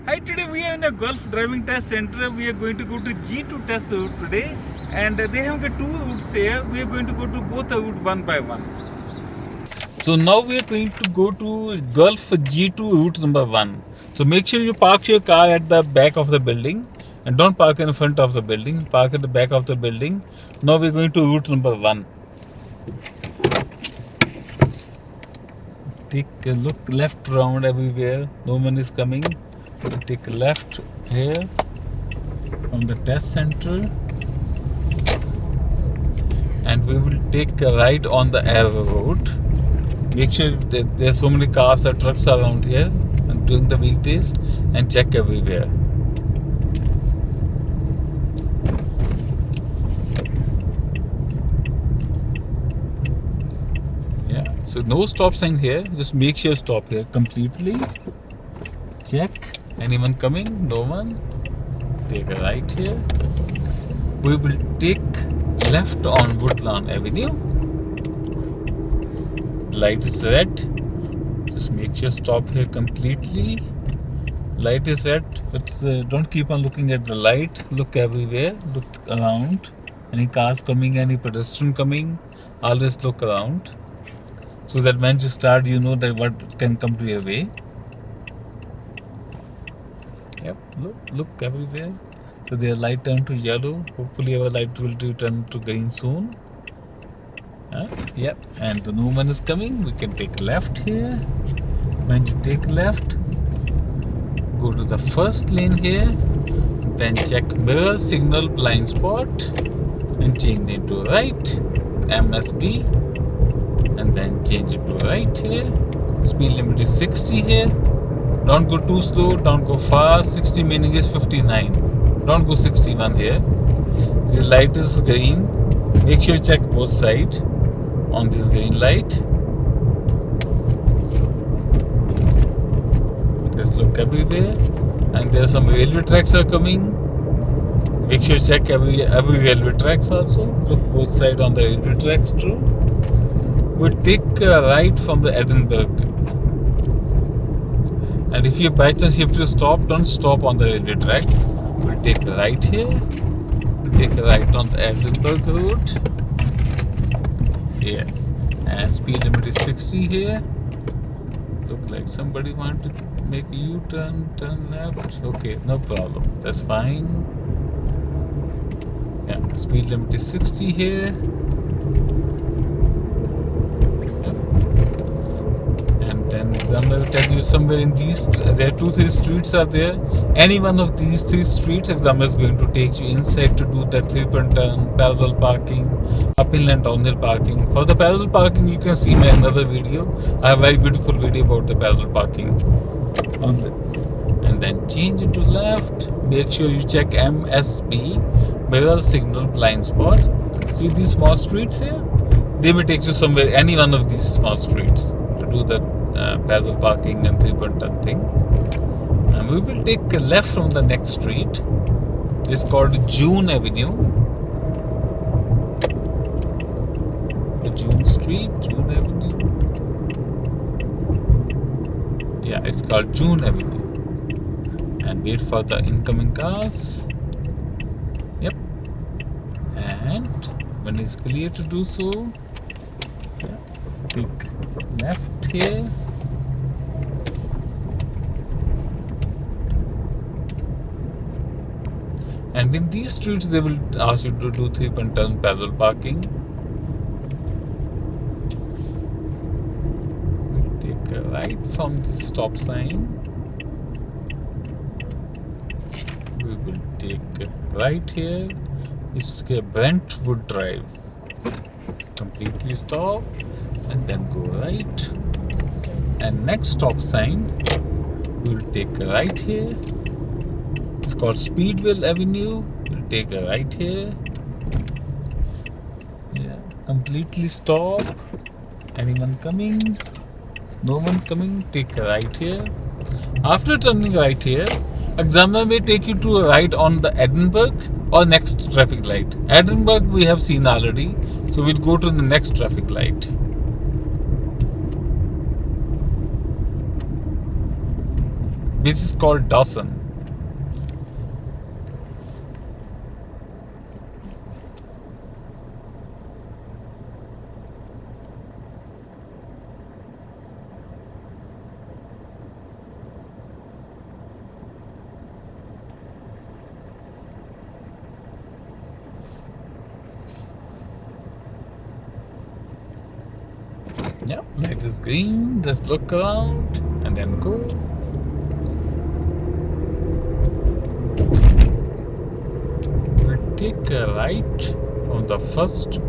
Hi, today we are in a Guelph driving test center. We are going to go to G2 test route today, and they have got two routes here. We are going to go to both the route one by one. So now we are going to go to Guelph G2 route number 1. So make sure you park your car at the back of the building and don't park in front of the building. Park at the back of the building. Now we are going to route number 1. Take a look left round everywhere. No one is coming. Take a left here from the test center, and we will take a right on the arrow road. Make sure that there's so many cars or trucks around here and during the weekdays, and check everywhere. Yeah, so no stop sign here. Just make sure stop here completely. Check. Anyone coming? No one. Take a right here. We will take left on Woodlawn Avenue. Light is red. Just make sure stop here completely. Light is red, but don't keep on looking at the light. Look everywhere. Look around. Any cars coming, any pedestrian coming. Always look around, so that when you start, you know that what can come to your way. Yep. Look everywhere. So their light turned to yellow. Hopefully our light will turn to green soon. Yep, and no one is coming. We can take left here. When you take left, go to the first lane here, then check mirror signal blind spot and change it to right, MSB, and then change it to right here. Speed limit is 60 here. Don't go too slow, don't go fast. 60 meaning is 59. Don't go 61 here. The light is green. Make sure you check both sides on this green light. Just look everywhere, and there are some railway tracks are coming. Make sure you check every railway tracks also. Look both sides on the railway tracks too. We take a right from the Edinburgh, and if you by chance you have to stop, don't stop on the railway tracks. We'll take a right here. We'll take a right on the Edinburgh road. Here, and speed limit is 60 here. Look like somebody wanted to make a U-turn, turn left. Okay, no problem, that's fine. Yeah, speed limit is 60 here. And then examiner will tell you somewhere in these, there are 2-3 streets are there. Any one of these 3 streets, examiner is going to take you inside to do that 3-point turn, parallel parking, uphill and downhill parking. For the parallel parking, you can see my another video. I have a very beautiful video about the parallel parking. And then change it to left. Make sure you check MSB, mirror signal blind spot. See these small streets here? They may take you somewhere, any one of these small streets, to do the parallel parking and 3-point turn thing. And we will take a left from the next street. It's called June Avenue. The June Street, June Avenue. Yeah, it's called June Avenue. And wait for the incoming cars. Yep. And when it's clear to do so, yeah, take left here. And in these streets, they will ask you to do 3-point turn parallel parking. We'll take a right from the stop sign. We will take a right here. It's a Brantwood Drive. Completely stop and then go right. And next stop sign, we will take a right here. It's called Speedwell Avenue. We'll take a right here. Yeah, completely stop. Anyone coming? No one coming. Take a right here. After turning right here, examiner may take you to a right on the Edinburgh or next traffic light. Edinburgh we have seen already, so we'll go to the next traffic light. Which is called Dawson. Yeah, light is green. Just look around and then go. We'll take a right on the first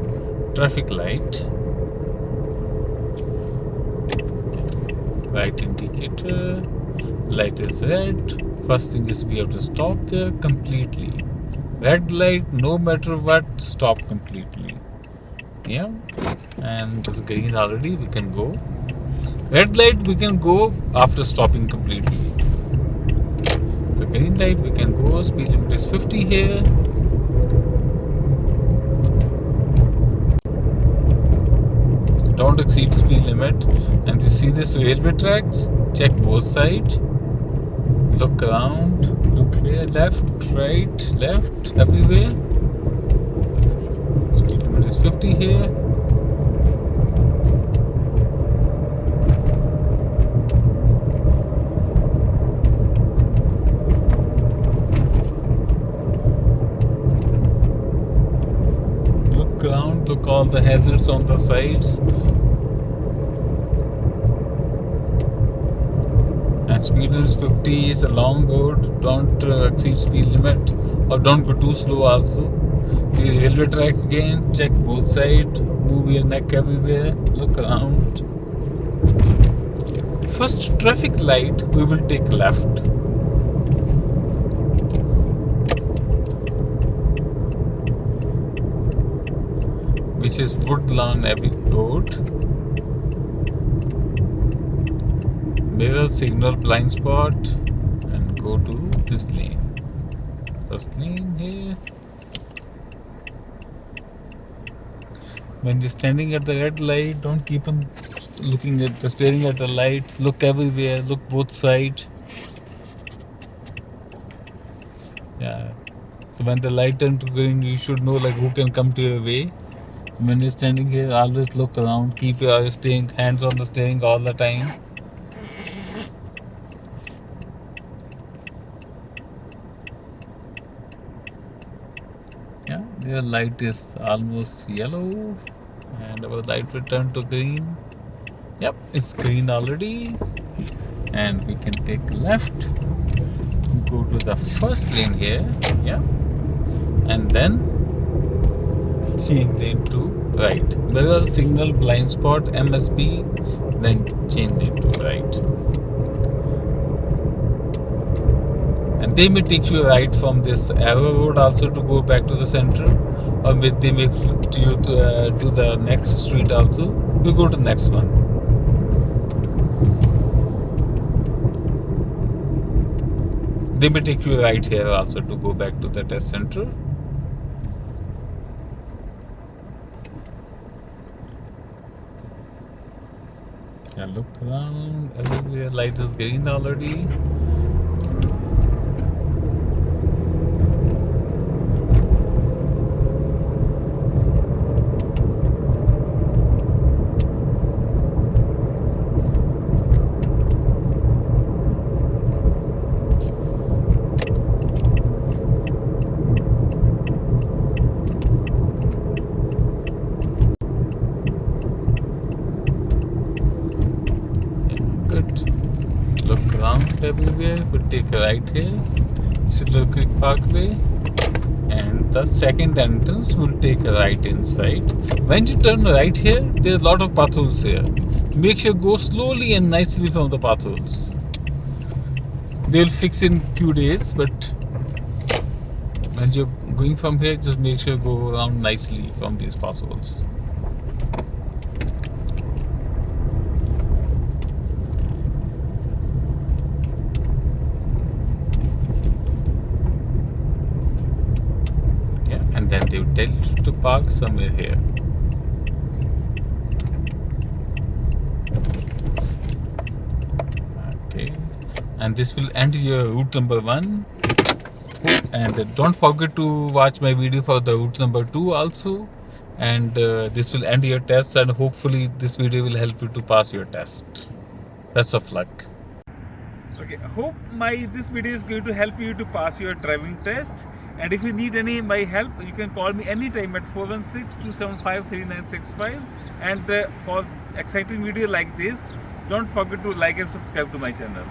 traffic light. Right indicator. Light is red. First thing is we have to stop there completely. Red light, no matter what, stop completely. Yeah, and it's green already. We can go. Red light we can go after stopping completely. So green light we can go. Speed limit is 50 here. Don't exceed speed limit. And you see this railway tracks? Check both sides. Look around. Look here, left, right, left, everywhere. Speed limit is 50 here. Look around, look all the hazards on the sides. And speed limit is 50. It's a long road. Don't exceed speed limit, or don't go too slow also. The railway track again, check both sides, move your neck everywhere, look around. First traffic light, we will take left. Which is Woodlawn Abbey Road. Mirror signal blind spot and go to this lane. First lane here. When you're standing at the red light, don't keep on looking at the staring at the light. Look everywhere. Look both sides. Yeah. So when the light turns to green, you should know like who can come to your way. When you're standing here, always look around. Keep your hands on the steering all the time. Yeah, their light is almost yellow, and our light will turn to green. Yep, it's green already, and we can take left, go to the first lane here, yeah, and then change lane to right. Mirror signal blind spot MSB, then change lane to right. And they may take you right from this arrow road also to go back to the center, or they may flip to you to the next street also. We go to the next one. They may take you right here also to go back to the test center. Yeah, look around everywhere. Light is green already. Look around everywhere. We'll take a right here, Silver Creek Parkway, and the second entrance will take a right inside. When you turn right here, there's a lot of potholes here. Make sure go slowly and nicely from the potholes. They'll fix in few days, but when you're going from here, just make sure go around nicely from these potholes. And then they will tell you to park somewhere here. Okay, and this will end your route number 1. And don't forget to watch my video for the route number 2 also. And this will end your test, and hopefully this video will help you to pass your test. Best of luck. Okay, hope this video is going to help you to pass your driving test. And if you need any my help, you can call me anytime at 416-275-3965. And for exciting video like this, don't forget to like and subscribe to my channel.